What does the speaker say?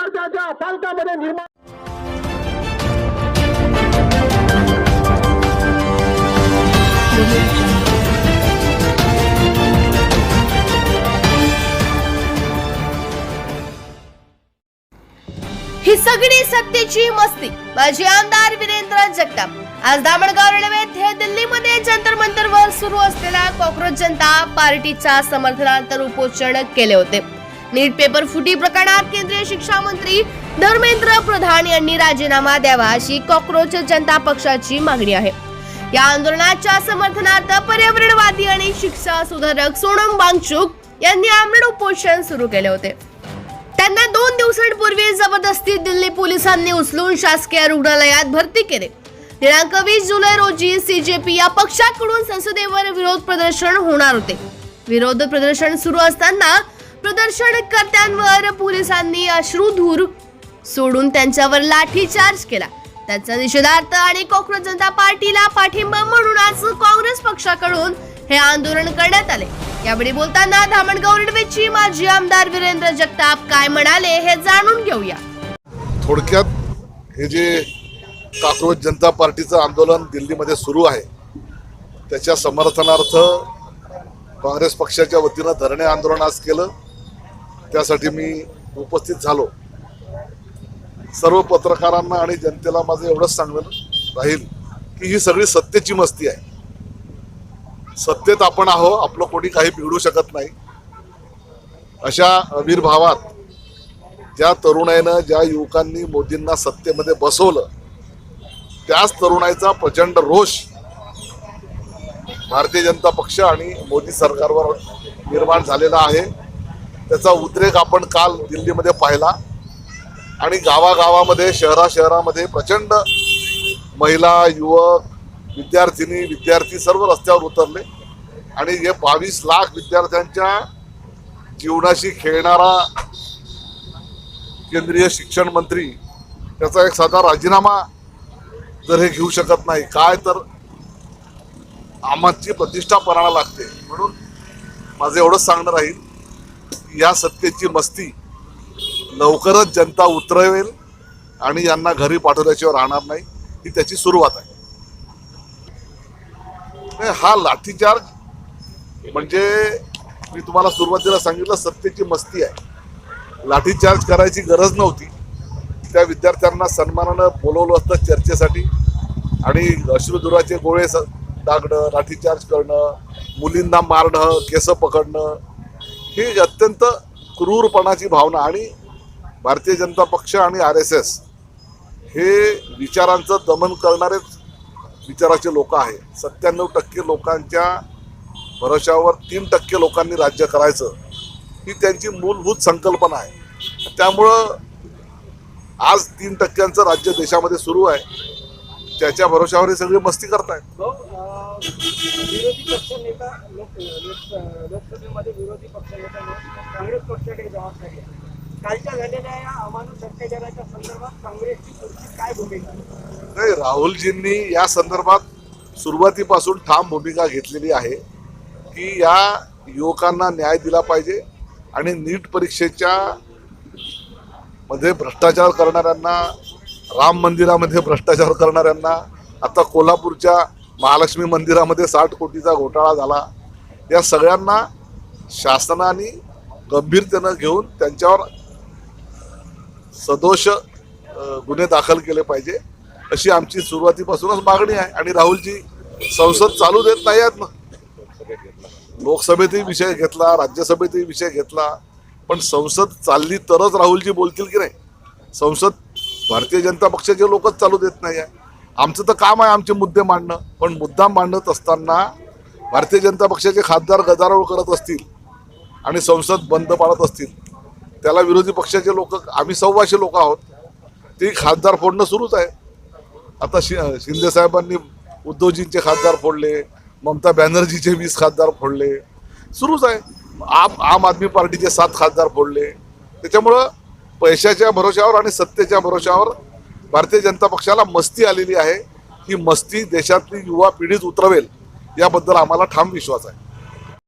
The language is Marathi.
विद्यार्थ्यांच्या पालकांमध्ये निर्माण ही सगळी सत्तेची मस्ती। माजी आमदार वीरेंद्र जगताप आज धामणगाव रेल्वे येथे दिल्लीमध्ये जंतर मंतरवर सुरू असलेल्या कॉक्रोच जनता पार्टीच्या समर्थनार्थ उपोषण केले होते। नीट पेपर फुटी प्रकरणात केंद्रीय शिक्षा मंत्री धर्मेंद्र प्रधान यांनी राजीनामा द्यावा अशी कॉक्रोच जनता पक्षाची मागणी आहे। या आंदोलनाच्या समर्थनार्थ पर्यावरणवादी आणि शिक्षा सुधारक सोनम वांगचुक यांनी आमरण उपोषण सुरू केले होते। त्यांना 2 दिवसांपूर्वी जबरदस्ती दिल्ली पोलिसांनी उचलून शासकीय रुग्णालयात भरती केले। दिनांक 20 जुलै रोजी सीजेपी या पक्षाकडून संसदेवर विरोध प्रदर्शन होणार होते। विरोध प्रदर्शन सुरू असताना प्रदर्शनकर्त्यांवर पोलिसांनी अश्रुधूर सोडून त्यांच्यावर लाठीचार्ज केला। त्याचा निषेधार्थ आणि कॉक्रोच जनता पार्टीला पाठिंबा म्हणून आज काँग्रेस पक्षाकडून हे आंदोलन करण्यात आले। यावेळी बोलताना धामणगाव रेल्वेचे माजी आमदार वीरेंद्र जगताप काय म्हणाले हे जाणून घेऊया। थोडक्यात हे जे कॉक्रोच जनता पार्टीचं आंदोलन दिल्लीमध्ये सुरू आहे त्याच्या समर्थनार्थ काँग्रेस पक्षाच्या वतीनं धरणे आंदोलन आज केलं। त्यासाठी मी उपस्थित झालो। सर्व पत्रकारांना आणि जनतेला माझं एवढंच सांगणं राहील की ही सगळी सत्तेची मस्ती आहे। सत्तेत आपण आहो, आपलं कोणी काही बिघडू शकत नाही। अशा आविर्भावात ज्या तरुणाईनं ज्या युवकांनी मोदींना सत्तेमध्ये बसवलं त्याच तरुणाईचा प्रचंड रोष भारतीय जनता पक्ष आणि मोदी सरकारवर निर्माण झालेला आहे। त्याचा उद्रेक आपण काल दिल्लीमध्ये पाहिला आणि गावागावामध्ये शहरामध्ये प्रचंड महिला, युवक, विद्यार्थी सर्व रस्त्यावर उतरले आणि हे 22 लाख विद्यार्थ्यांच्या जीवनाशी खेळणारा केंद्रीय शिक्षण मंत्री त्याचा एक साधा राजीनामा जर हे घेऊ शकत नाही काय तर आमची प्रतिष्ठा पणाला लागते। म्हणून माझं एवढंच सांगणं राहील या सत्तेची मस्ती लवकरच जनता उतरवेल आणि यांना घरी पाठवल्याशिवाय राहणार नाही, ही त्याची सुरुवात आहे। हा लाठीचार्ज म्हणजे मी तुम्हाला सुरुवातीला सांगितलं सत्तेची मस्ती आहे। लाठीचार्ज करायची गरज नव्हती। त्या विद्यार्थ्यांना सन्मानानं बोलवलं असतं चर्चेसाठी आणि अश्रुधुराचे गोळे टाकणं, लाठीचार्ज करणं, मुलींना मारणं, केस पकडणं ही अत्यंत क्रूरपणाची भावना आणि भारतीय जनता पक्ष आणि RSS हे विचारांचं दमन करणारेच विचाराचे लोक आहे। 97% लोकांच्या भरोशावर 3% लोकांनी राज्य करायचं ही त्यांची मूलभूत संकल्पना आहे। त्यामुळं आज 3%चं राज्य देशामध्ये सुरू आहे, त्याच्या भरोशावर हे सगळी मस्ती करतायत। विरोधी पक्षनेता लोकसभेमध्ये विरोधी पक्षनेत्याने काँग्रेस पक्षाकडे जबाबदारी आहे। कालच्या झालेल्या या अमानुष अत्याचाराच्या संदर्भात काँग्रेसची पुढची काय भूमिका? नाही, राहुलजींनी या संदर्भात सुरुवातीपासून ठाम भूमिका घेतलेली आहे की या युवकांना न्याय दिला पाहिजे आणि नीट परीक्षेच्या मध्ये भ्रष्टाचार करणाऱ्यांना, राम मंदिरामध्ये भ्रष्टाचार करणाऱ्यांना, आता कोल्हापूरच्या महालक्ष्मी मंदिरामध्ये 60 कोटीचा घोटाळा झाला, या सगळ्यांना शासनाने गंभीरतेनं घेऊन त्यांच्यावर सदोष गुन्हे दाखल केले पाहिजे अशी आमची सुरुवातीपासूनच मागणी आहे। आणि राहुलजी संसद चालू देत नाही आहेत ना, लोकसभेतही विषय घेतला, राज्यसभेतही विषय घेतला, पण संसद चालली तरच राहुलजी बोलतील की नाही। संसद भारतीय जनता पक्षाचे लोकच चालू देत नाही आहे। आमचं तर काम आहे आमचे मुद्दे मांडणं, पण मुद्दा मांडत असताना भारतीय जनता पक्षाचे खासदार गदारोळ करत असतील आणि संसद बंद पाडत असतील त्याला विरोधी पक्षाचे लोक, आम्ही 125 लोक आहोत, ते खासदार फोडणं सुरूच आहे। आता शिंदे साहेबांनी उद्धवजींचे खासदार फोडले, ममता बॅनर्जीचे 20 खासदार फोडले, सुरूच आहे। आम आदमी पार्टीचे 7 खासदार फोडले। त्याच्यामुळं पैशाच्या भरोशावर आणि सत्तेच्या भरोशावर भारतीय जनता पक्षाला मस्ती आलेली आहे। ही मस्ती देशातली युवा पिढीच उतरवेल याबद्दल आम्हाला ठाम विश्वास आहे।